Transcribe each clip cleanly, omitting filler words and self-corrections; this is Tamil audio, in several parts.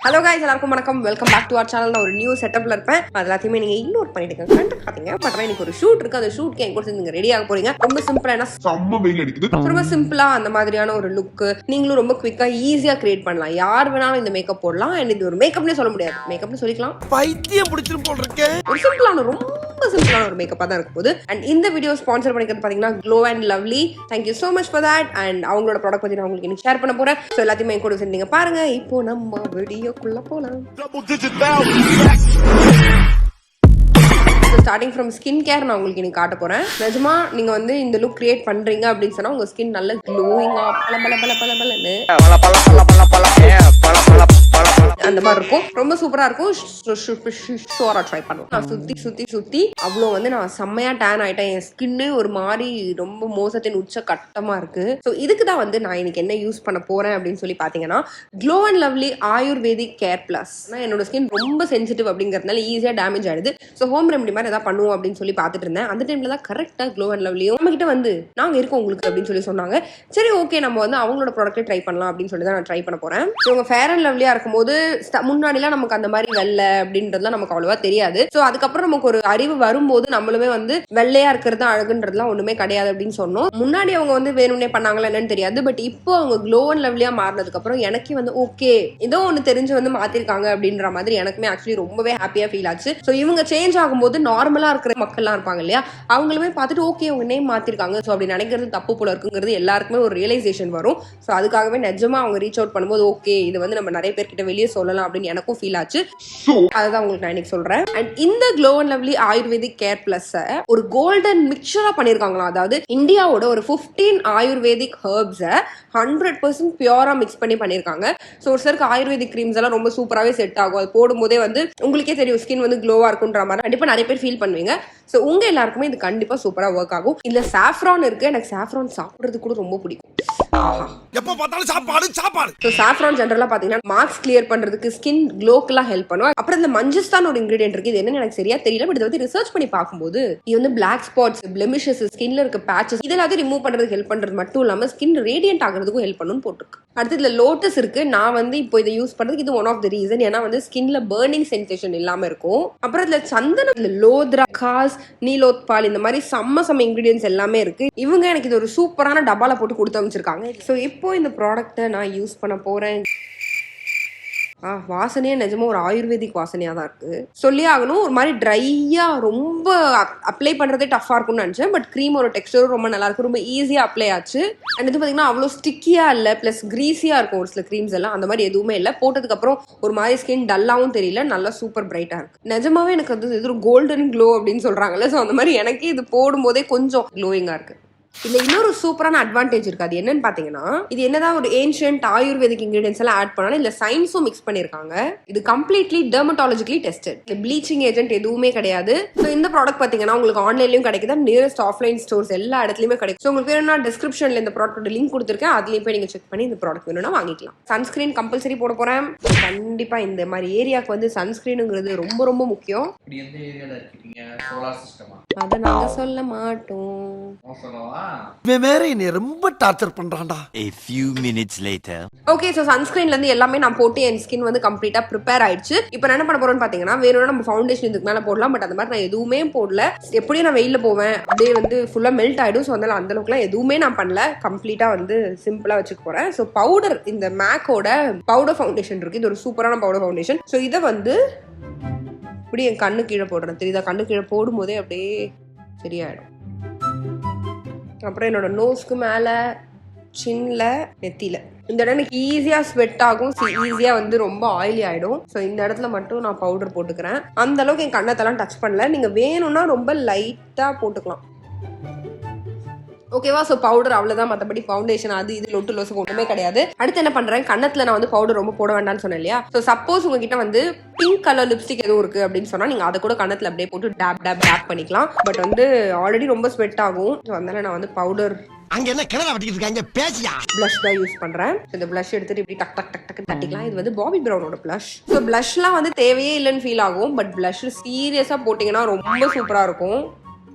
Hello guys, எல்லாருக்கும் வணக்கம். Welcome back to our channel. நான் ஒரு நியூ செட்டப்ல இருப்பேன். அது எல்லாத்தையுமே நீங்க இக்னோர் பண்ணிடுங்க, கண்டுக்காதீங்க. பட் எனக்கு ஒரு ஷூட் இருக்கு. அந்த ஷூட்க்கு என் கூட சேர்ந்து நீங்க ரெடி ஆக போறீங்க. ரொம்ப சிம்பிளா செம்ம வெயில் அடிக்குது. ரொம்ப சிம்பிளா அந்த மாதிரியான ஒரு லுக் நீங்களும் ரொம்ப குவிக்கா ஈஸியா கிரியேட் பண்ணலாம். யார் வேணாலும் இந்த மேக்கப் போடலாம். அண்ட் இது ஒரு மேக்கப்னே சொல்ல முடியாது, மேக்கப்னு சொல்லிக்கலாம். பைத்தியம் பிடிச்சிரும் போல இருக்கே. ஒரு சிம்பிளான ரொம்ப சிம்பிளான ஒரு மேக்கப்பா தான் இருக்க போகுது. அண்ட் இந்த வீடியோ ஸ்பான்சர் பண்ணிக்கிறது பாத்தீங்கன்னா Glow Lovely. Thank you so much for that. And அவங்களோட ப்ராடக்ட் பத்தி நான் உங்களுக்கு ஷேர் பண்ண போறேன். சோ எல்லாத்தையுமே என் கூட சேர்ந்து பாருங்க. இப்போ நம்ம வீடியோக்குள்ள போலாம். ஸ்டார்டிங் ஃப்ரம் ஸ்கின் கேர் நான் உங்களுக்கு இன்னைக்கு காட்ட போறேன். நிஜமா நீங்க வந்து இந்த லுக் கிரியேட் பண்றீங்க அப்படின்னு சொன்னா உங்க ஸ்கின் நல்ல க்ளோயிங்கா பளபளன்னு அந்த மாதிரி இருக்கும். ரொம்ப சூப்பரா இருக்கும். ஷோரா ட்ரை பண்ணுவோம். நான் சுத்தி அவ்வளோ வந்து நான் செம்மையா டேன் ஆயிட்டேன். என் ஸ்கின்னு ஒரு மாதிரி ரொம்ப மோசத்தின் உச்ச கட்டமா இருக்கு. ஸோ இதுக்கு தான் வந்து நான் இன்னைக்கு என்ன யூஸ் பண்ண போறேன் அப்படின்னு சொல்லி பாத்தீங்கன்னா Glow Lovely Ayurvedic Care Plus. என்னோட ஸ்கின் ரொம்ப சென்சிட்டிவ் அப்படிங்கறதுனால ஈஸியா டேமேஜ் ஆயிடுது. ஸோ ஹோம் ரெமெடி மாதிரி ஏதாவது பண்ணுவோம் அப்படின்னு சொல்லி பாத்துட்டு இருந்தேன். அந்த டைம்ல தான் கரெக்டா Glow Lovelyயும் நம்ம கிட்ட வந்து நாங்க இருக்கோம் உங்களுக்கு அப்படின்னு சொல்லி சொன்னாங்க. சரி ஓகே, நம்ம வந்து அவங்களோட ப்ராடக்ட்டை ட்ரை பண்ணலாம் அப்படின்னு சொல்லி தான் நான் ட்ரை பண்ண போறேன். இவங்க ஃபேர் அண்ட் லவ்லியா இருக்கும்போது முன்னாடிலாம் நமக்கு அந்த மாதிரி வெள்ளை அப்படின்றதுலாம் நமக்கு அவ்வளவா தெரியாது. சோ அதுக்கப்புறம் நமக்கு ஒரு அறிவு வரும்போது நம்மளுமே வந்து வெள்ளையா இருக்கிறது அழகுன்றதுலாம் ஒண்ணுமே கிடையாது அப்படின்னு சொன்னோம். முன்னாடி அவங்க வந்து வேணும்னே பண்ணாங்களா என்னன்னு தெரியாது. பட் இப்போ அவங்க Glow Lovelyயா மாறினதுக்கு அப்புறம் எனக்கே வந்து ஓகே ஏதோ ஒண்ணு தெரிஞ்சு வந்து மாத்திருக்காங்க அப்படின்ற மாதிரி எனக்குமே ஆக்சுவலி ரொம்பவே ஹாப்பியா ஃபீல் ஆச்சு. சோ இவங்க சேஞ்ச் ஆகும்போது நார்மலா இருக்கிற மக்கள்லாம் இருப்பாங்க இல்லையா, அவங்களுமே பார்த்துட்டு ஓகே அவங்க நேம் மாத்திருக்காங்க, சோ அப்படி நினைக்கிறது தப்பு போல இருக்குங்கிறது எல்லாருக்குமே ஒரு ரியலைசேஷன் வரும். சோ அதுக்காகவே நிஜமா அவங்க ரீச் அவுட் பண்ணும்போது ஓகே இது வந்து நம்ம நிறைய பேர்கிட்ட வெளியே சொல்லலாம் அப்படின்னு எனக்கும் ஃபீல் ஆச்சு. அதுதான் உங்களுக்கு நான் இன்னைக்கு சொல்றேன். அண்ட் இந்த Glow Lovely Ayurvedic Care Plus ஒரு கோல்டன் மிக்சரா பண்ணிருக்காங்களா. அதாவது இந்தியாவோட ஒரு 15 ஆயுர்வேதிக் ஹெர்ப்ஸ் 100% பியூரா மிக்ஸ் பண்ணி பண்ணிருக்காங்க. ஸோ ஒரு சிலருக்கு ஆயுர்வேதிக் கிரீம்ஸ் எல்லாம் ரொம்ப சூப்பராகவே செட் ஆகும். அது போடும்போதே வந்து உங்களுக்கே தெரியும் ஸ்கின் வந்து க்ளோவா இருக்குன்ற மாதிரி கண்டிப்பா நிறைய பேர் ஃபீல் பண்ணுவீங்க. ஸோ உங்க எல்லாருக்குமே இது கண்டிப்பா சூப்பரா ஒர்க் ஆகும். இதுல சாஃப்ரான் இருக்கு. எனக்கு சாஃப்ரான் சாப்பிடுறது கூட ரொம்ப பிடிக்கும். எப்ப பார்த்தாலும் சாப்பாடு. சோ சாஃப்ரான் ஜெனரலா பாத்தீங்கன்னா மார்க்ஸ் கிளியர் பண்றதுக்கு ஸ்கின் க்ளோக்கெல்லாம் ஹெல்ப் பண்ணும். அப்புறம் இந்த மஞ்சஸ்தான் ஒரு இன்கிரிடியன்ட் இருக்கு. இது என்னன்னு எனக்கு சரியா தெரியல. பட் இதை வந்து ரிசர்ச் பண்ணி பார்க்கும்போது இது வந்து பிளாக் ஸ்பாட்ஸ், பிளெமிஷஸ், ஸ்கின்ல இருக்க பேச்சஸ் இதெல்லாம் ரிமூவ் பண்றதுக்கு ஹெல்ப் பண்றது மட்டும் இல்லாம ஸ்கின் ரேடியன்ட் ஆகிறதுக்கும் ஹெல்ப் பண்ணுன்னு போட்டிருக்கு. அடுத்து இதுல லோட்டஸ் இருக்கு. நான் வந்து இப்போ இதை யூஸ் பண்றதுக்கு இது ஒன் ஆஃப் த ரீசன். ஏன்னா வந்து ஸ்கின்ல பர்னிங் சென்சேஷன் இல்லாம இருக்கும். அப்புறம் இதுல சந்தனம், லோத்ரா, காஸ், நீலோத்பால் இந்த மாதிரி செம்ம இன்கிரிடியன்ஸ் எல்லாமே இருக்கு. இவங்க எனக்கு இது ஒரு சூப்பரான டப்பால போட்டு கொடுத்து அமைச்சிருக்காங்க. ஸோ இப்போ இந்த ப்ராடக்ட்டை நான் யூஸ் பண்ண போறேன். வாசனையே நிஜமா ஒரு ஆயுர்வேதிக் வாசனையா தான் இருக்கு. சொல்லி ஆகணும். ஒரு மாதிரி ட்ரையா ரொம்ப அப்ளை பண்றதே டஃபா இருக்கும்னு நினைச்சேன். பட் கிரீமோட டெக்ஸ்டரும் ரொம்ப நல்லா இருக்கு. ரொம்ப ஈஸியா அப்ளை ஆச்சு. அண்ட் இது பாத்தீங்கன்னா அவ்வளோ ஸ்டிக்கியா இல்ல, பிளஸ் கிரீஸியா இருக்கும் ஒரு சில கிரீம்ஸ் எல்லாம். அந்த மாதிரி எதுவுமே இல்லை. போட்டதுக்கு அப்புறம் ஒரு மாதிரி ஸ்கின் டல்லாவும் தெரியல, நல்லா சூப்பர் பிரைட்டா இருக்கு. நிஜமாவே எனக்கு வந்து இது ஒரு கோல்டன் க்ளோ அப்படின்னு சொல்றாங்கல்ல. ஸோ அந்த மாதிரி எனக்கே இது போடும் போதே கொஞ்சம் க்ளோயிங்கா இருக்கு. இதுல இன்னொரு சூப்பரான அட்வான்டேஜ் இருக்கு. அது என்னன்னு பாத்தீங்கன்னா இது என்னதான் ஒரு ஏன்ஷியன்ட் ஆயுர்வேதிக் இன்கிரிடியன்ஸ் எல்லாம் ஆட் பண்ணாலும் இல்ல சயின்ஸும் மிக்ஸ் பண்ணிருக்காங்க. இது completely dermatologically tested. Bleaching agent எதுவுமே கிடையாது. ஸோ இந்த ப்ராடக்ட் பாத்தீங்கன்னா உங்களுக்கு ஆன்லைன்லயும் கிடைக்குது, நியரஸ்ட் ஆஃப்லைன் ஸ்டோர்ஸ் எல்லா இடத்துலயுமே கிடைக்கும். ஸோ உங்களுக்கு வேணும்னா டிஸ்கிரிப்ஷன்ல இந்த ப்ராடக்ட் லிங்க் கொடுத்துருக்கேன். அதுலயும் போய் நீங்க செக் பண்ணி இந்த ப்ராடக்ட் வேணும்னா வாங்கிக்கலாம். சன்ஸ்கிரீன் கம்பல்சரி போட போறேன். கண்டிப்பா இந்த மாதிரி ஏரியாவுக்கு வந்து சன்ஸ்கிரீனுங்கிறது ரொம்ப ரொம்ப முக்கியம். அதை நாங்க சொல்ல மாட்டோம். ரொம்ப டார்ச்சர் பண்றான்டா. A few minutes later. Okay, so சன்ஸ்கிரீன்ல இருந்து எல்லாமே நான் போட்டு என் ஸ்கின் வந்து கம்ப்ளீட்டா ப்ரிப்பேர் ஆயிடுச்சு. இப்போ நான் என்ன பண்ண போறேன்னு பாத்தீங்கன்னா வேணும்னா நம்ம ஃபவுண்டேஷன் இதுக்கு மேல போடலாம். பட் அந்த மாதிரி நான் எதுவுமே போடல. எப்படியும் நான் வெயில போவேன், அப்படியே வந்து ஃபுல்லா மெல்ட் ஆயிடும். ஸோ அதனால அந்த அளவுக்குலாம் எதுவுமே நான் பண்ணல. கம்ப்ளீட்டா வந்து சிம்பிளா வச்சுக்க போறேன். ஸோ பவுடர், இந்த மேக்கோட பவுடர் ஃபவுண்டேஷன் இருக்கு. இது ஒரு சூப்பரான பவுடர் ஃபவுண்டேஷன். ஸோ இதை வந்து இப்படி என் கண்ணு கீழே போடுறேன். தெரியுதா? கண்ணு கீழே போடும் போதே அப்படியே சரியாயிடும். அப்புறம் என்னோட நோஸ்க்கு மேல, சின்ல, நெத்தியில இந்த இடம் எனக்கு ஈஸியா ஸ்வெட் ஆகும். ஈஸியா வந்து ரொம்ப ஆயிலி ஆயிடும். ஸோ இந்த இடத்துல மட்டும் நான் பவுடர் போட்டுக்கிறேன். அந்த அளவுக்கு என் கண்ணத்தெல்லாம் டச் பண்ணல. நீங்க வேணும்னா ரொம்ப லைட்டா போட்டுக்கலாம். ஓகேவா? ஸோ பவுடர் அவ்வளோதான். மற்றபடி ஃபவுண்டேஷன் அது இது லொட்டு லோசு ஒன்றுமே கிடையாது. அடுத்து என்ன பண்றேன், கண்ணத்துல நான் வந்து பவுடர் ரொம்ப போட வேண்டாம்னு சொன்னேன் இல்லையா. ஸோ சப்போஸ் உங்ககிட்ட வந்து பிங்க் கலர் லிப்ஸ்டிக் எதுவும் இருக்கு அப்படின்னு சொன்னா நீங்க அதை கூட கண்ணத்துல அப்படியே போட்டு டேப் பண்ணிக்கலாம். பட் வந்து ஆல்ரெடி ரொம்ப ஸ்வெட் ஆகும். ஸோ அதனால நான் வந்து பவுடர் அங்க என்ன கிணறு வட்டிக்கிட்டு இருக்காங்க பேசியா பிளஷ் தான் யூஸ் பண்றேன். இந்த பிளஷ் எடுத்துட்டு இப்படி டக் டக் டக் டக் தட்டிக்கலாம். இது வந்து பாபி பிரவுனோட பிளஷ். ஸோ பிளஷ்லாம் வந்து தேவையே இல்லைன்னு ஃபீல் ஆகும். பட் பிளஷ் சீரியஸா போட்டீங்கன்னா ரொம்ப சூப்பரா இருக்கும்.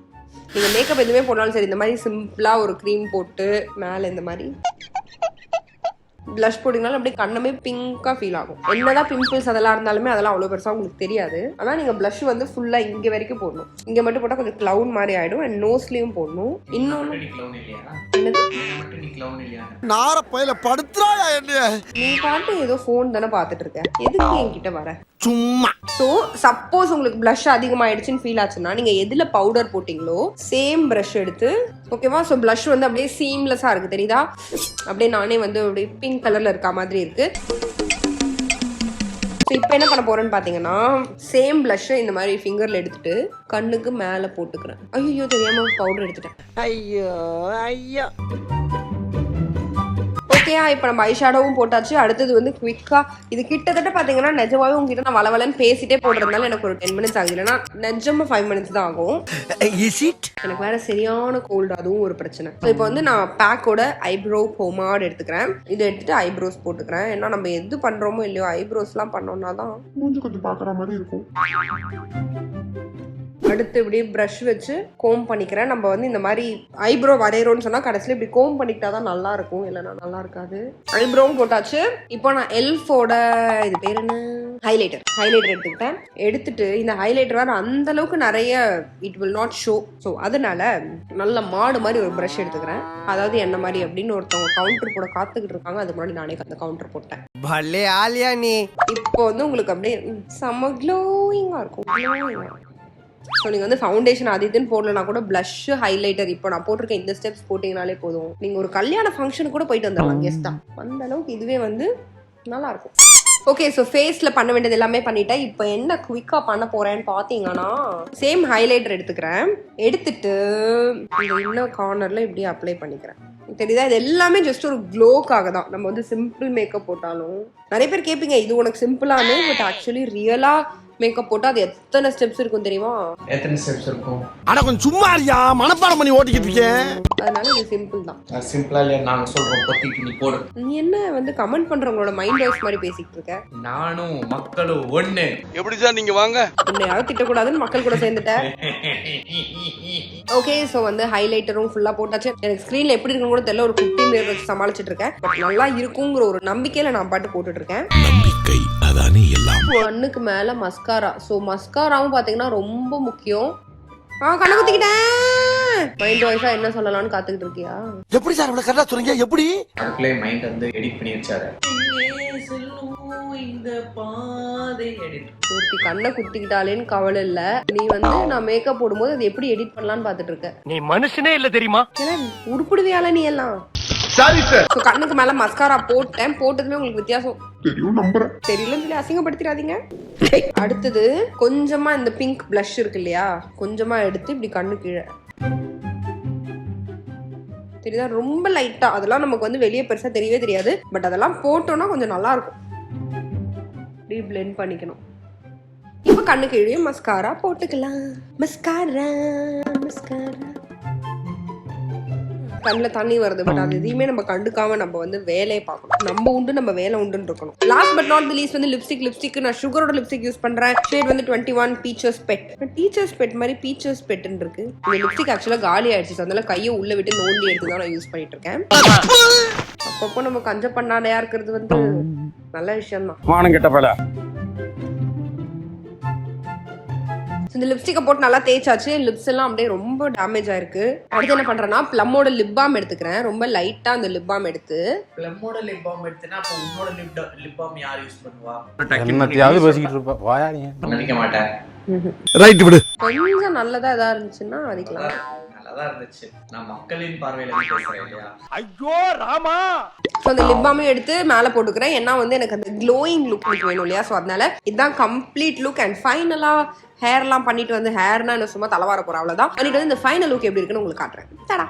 நீங்க மேக்கப் எதுவுமே போட்டாலும் சரி, இந்த மாதிரி சிம்பிளா ஒரு க்ரீம் போட்டு மேல இந்த மாதிரி பிளஷ் போட்டீங்கனாலும் அப்படியே கண்ணமே பிங்கா ஃபீல் ஆகும். என்னதான் பிம்பிள்ஸ் அதெல்லாம் இருந்தாலுமே அதெல்லாம் அவ்வளவு பெருசா உங்களுக்கு தெரியாது. ஆனா நீங்க பிளஷ் வந்து ஃபுல்லா இங்க வரைக்கும் போடணும். இங்க மட்டும் போட்டா கொஞ்சம் கிளவுன் மாதிரி ஆயிடும். அண்ட் நோஸ்லயும் போடணும். இன்னொன்னு நார பையில படுத்துறாயா என்ன? நீ பாட்டு ஏதோ போன் தானே பாத்துட்டு இருக்க, எதுக்கு என்கிட்ட வர? சும்மா. சோ சப்போஸ் உங்களுக்கு பிளஷ் அதிகமாயிடுச்சுன்னு ஃபீல் ஆச்சுன்னா நீங்க எதுல பவுடர் போட்டீங்களோ சேம் பிரஷ் எடுத்து, ஓகேவா? ஸோ பிளஷ் வந்து அப்படியே சீம்லெஸ்ஸா இருக்கு, தெரியுதா? அப்படியே நானே வந்து அப்படியே பிங்க் கலர்ல இருக்க மாதிரி இருக்கு. இப்போ என்ன பண்ண போறேன்னு பாத்தீங்கன்னா, சேம் பிளஷ் இந்த மாதிரி ஃபிங்கர்ல எடுத்துட்டு கண்ணுக்கு மேல போட்டுக்கிறேன். ஐயோ தெரியாம பவுடர் எடுத்துட்டேன். ஐயோ ஐயோ. ஓகே, இப்போ நம்ம ஐஷேடோவும் போட்டாச்சு. அடுத்தது வந்து குவிக்கா, இது கிட்டத்தட்ட பாத்தீங்கன்னா நிஜமாவே உங்ககிட்ட நான் வளவலன்னு பேசிட்டே போடுறதுனால எனக்கு ஒரு 10 மினிட்ஸ் ஆகுது, இல்லைன்னா நிஜமா 5 மினிட்ஸ் தான் ஆகும். எனக்கு வேற சரியான கோல்டு, அதுவும் ஒரு பிரச்சனை. ஸோ இப்போ வந்து நான் பேக்கோட ஐப்ரோ போமாட் எடுத்துக்கிறேன். இதை எடுத்துட்டு ஐப்ரோஸ் போட்டுக்கிறேன். ஏன்னா நம்ம எது பண்றோமோ இல்லையோ ஐப்ரோஸ்லாம் பண்ணோம்னா தான் மூஞ்சி கொஞ்சம் பாக்குற மாதிரி இருக்கும். அடுத்து இப்படி ப்ரஷ் வச்சு கோம் பண்ணிக்கிறேன். நம்ம வந்து இந்த மாதிரி ஐப்ரோ வரைகிறோம்னு சொன்னா கடைசியில் இப்படி கோம் பண்ணிக்கிட்டா தான் நல்லா இருக்கும், இல்லைன்னா நல்லா இருக்காது. ஐப்ரோவும் போட்டாச்சு. இப்போ நான் எல்ஃபோட இது பேர் என்ன, ஹைலைட்டர் எடுத்துக்கிட்டேன். எடுத்துட்டு இந்த ஹைலைட்டர் வேற அந்த அளவுக்கு நிறைய it will not show. So அதனால நல்ல மாடு மாதிரி ஒரு ப்ரஷ் எடுத்துக்கிறேன். அதாவது என்ன மாதிரி அப்படின்னு ஒருத்தவங்க கவுண்டர் போட காத்துக்கிட்டு இருக்காங்க. அதுக்கு முன்னாடி நானே அந்த கவுண்டர் போட்டேன். பல்லே ஆலியா நீ. இப்போ வந்து உங்களுக்கு அப்படியே செம்ம க்ளோயிங்கா இருக்கும். ஸோ நீங்கள் வந்து ஃபவுண்டேஷன் அது இதுன்னு போடலனா கூட ப்ளஷ், ஹைலைட்டர் இப்போ நான் போட்டிருக்கேன் இந்த ஸ்டெப்ஸ் போட்டிங்கனாலே போதும். நீங்கள் ஒரு கல்யாண ஃபங்க்ஷனுக்கு கூட போயிட்டு வந்துடலாம் கெஸ்ட்டா. அந்த அளவுக்கு இதுவே வந்து நல்லா இருக்கும். ஓகே, ஸோ ஃபேஸில் பண்ண வேண்டியது எல்லாமே பண்ணிட்டேன். இப்போ என்ன குவிக்காக பண்ண போகிறேன்னு பார்த்தீங்கன்னா, சேம் ஹைலைட்டர் எடுத்துக்கிறேன். எடுத்துட்டு இந்த இன்னர் கார்னரில் இப்படி அப்ளை பண்ணிக்கிறேன். தெரியுதா? இது எல்லாமே ஜஸ்ட் ஒரு க்ளோக்காக தான். நம்ம வந்து சிம்பிள் மேக்கப் போட்டாலும் நிறைய பேர் கேட்பீங்க இது உனக்கு சிம்பிளானு, பட் ஆக்சுவலி ரியலா மேக்கப் போட்டா அது எத்தனை ஸ்டெப்ஸ் இருக்கும் தெரியுமா? எத்தனை ஸ்டெப்ஸ் இருக்கும்? அட கொஞ்சம் சும்மா இருயா, மனப்பாடம் பண்ணி ஓட்டிக்கிட்டு இருக்கேன். அதனால இது சிம்பிள் தான். சிம்பிளா இல்ல, நாங்க சொல்றோம் பத்திக்கு நீ போடு. நீ என்ன வந்து கமெண்ட் பண்றவங்களோட மைண்ட் வாய்ஸ் மாதிரி பேசிட்டு இருக்க? நானும் மக்களும் ஒண்ணு. எப்படி சார் நீங்க வாங்க? உன்னையாவது திட்டக்கூடாதுன்னு மக்கள் கூட சேர்ந்துட்டேன். ஓகே, ஸோ வந்து ஹைலைட்டரும் ஃபுல்லா போட்டாச்சு. எனக்கு ஸ்கிரீன்ல எப்படி இருக்குன்னு கூட தெரியல, ஒரு 15 மினிட் வச்சு சமாளிச்சுட்டு இருக்கேன். பட் நல்லா இருக்குங்கிற ஒரு நம்பிக்கையில நான் பாட்டு போட்டுட்டு இருக்கேன். நம்பிக்கை அதானே எல்லாம். கண்ணுக்கு மேல மஸ்காரா. ஸோ மஸ்காராவும் பாத்தீங்கன்னா ரொம்ப முக்கியம். கண்ணு குத்திக்கிட்டேன். மைண்ட் வாய்ஸா என்ன சொல்லலாம்னு காத்துக்கிட்டு இருக்கியா? எப்படி சார் இவ்வளவு கரெக்டா சொல்றீங்க? எப்படி அதுக்குள்ளே மைண்ட் வந்து எடிட் பண்ணி வச்சாரு. இந்த பாதை எடிட். ஒருத்தி கண்ணை குத்திக்கிட்டாலேன்னு கவலை இல்ல, நீ வந்து நான் மேக்கப் போடும்போது அது எப்படி எடிட் பண்ணலாம்னு பாத்துட்டு இருக்க. நீ மனுஷனே இல்ல தெரியுமா? உருப்பிடுவியால நீ எல்லாம். கண்ணுக்கு மேல மஸ்காரா போட்டேன். போட்டதுமே உங்களுக்கு வித்தியாசம் தெரியும் நம்புறேன். தெரியலன்னு சொல்லி அசிங்கப்படுத்திடாதீங்க. அடுத்தது கொஞ்சமா இந்த பிங்க் பிளஷ் இருக்கு இல்லையா, கொஞ்சமா எடுத்து இப்படி கண்ணு கீழே, தெரியுதா? ரொம்ப லைட்டா. அதெல்லாம் நமக்கு வந்து வெளியே பெருசா தெரியவே தெரியாது, பட் அதெல்லாம் போட்டோம்னா கொஞ்சம் நல்லா இருக்கும். இப்படி பிளெண்ட் பண்ணிக்கணும். இப்ப கண்ணு கீழே மஸ்காரா போட்டுக்கலாம். மஸ்காரா கண்ணுல தண்ணி வருது, பட் அது எதையுமே நம்ம கண்டுக்காம நம்ம வந்து வேலையை பார்க்கணும். நம்ம உண்டு, நம்ம வேலை உண்டுன்னு இருக்கணும். Last but not the least வந்து லிப்ஸ்டிக் நான் சுகரோட லிப்ஸ்டிக் யூஸ் பண்றேன். ஷேட் வந்து 21 பீச்சர்ஸ் பெட். டீச்சர்ஸ் பெட் மாதிரி பீச்சர்ஸ் பெட்னு இருக்கு. இந்த லிப்ஸ்டிக் ஆக்சுவலா காலி ஆயிடுச்சு, அதனால கையை உள்ள விட்டு நோண்டி எடுத்து தான் நான் யூஸ் பண்ணிட்டு இருக்கேன். அப்பப்போ நம்ம கஞ்ச பண்ணாடையா இருக்கிறது வந்து நல்ல விஷயம் தான். வானம் கெட்ட பல. இந்த லிப்ஸ்டிக்கை போட்டு நல்லா தேய்ச்சாச்சு. லிப்ஸ் எல்லாம் அப்படியே ரொம்ப டேமேஜ் ஆயிருக்கு. அடுத்து என்ன பண்றேன்னா பிளம்மோட லிப் பாம் எடுத்துக்கிறேன். ரொம்ப லைட்டா அந்த லிப் பாம் எடுத்து. பிளம்மோட லிப் பாம் எடுத்தனா அப்ப உன்னோட லிப் பாம் யார் யூஸ் பண்ணுவா? என்னத்தையாவது பேசிக்கிட்டு இருப்ப. வாயா நீ. நினைக்க மாட்டேன். ரைட் விடு. கொஞ்சம் நல்லதா ஏதா இருந்துச்சுன்னா அதிக்கலாம். நல்லதா இருந்துச்சு. நான் மக்களின் பார்வையில பேசுறேன் இல்லையா? ஐயோ ராமா. ஸோ அந்த லிப் பாமையும் எடுத்து மேலே போட்டுக்கிறேன். ஏன்னா வந்து எனக்கு அந்த க்ளோயிங் லுக் வேணும் இல்லையா? ஸோ அதனால இதுதான் கம்ப்ளீட் லுக். அண்ட் ஃபைனலா ஹேர்லாம் பண்ணிட்டு வந்து, ஹேர்னா என்ன சும்மா தலைவார போறேன் அவ்வளோதான் பண்ணிட்டு வந்து இந்த ஃபைனல் லுக் எப்படி இருக்குன்னு உங்களுக்கு காட்டுறேன். தடா.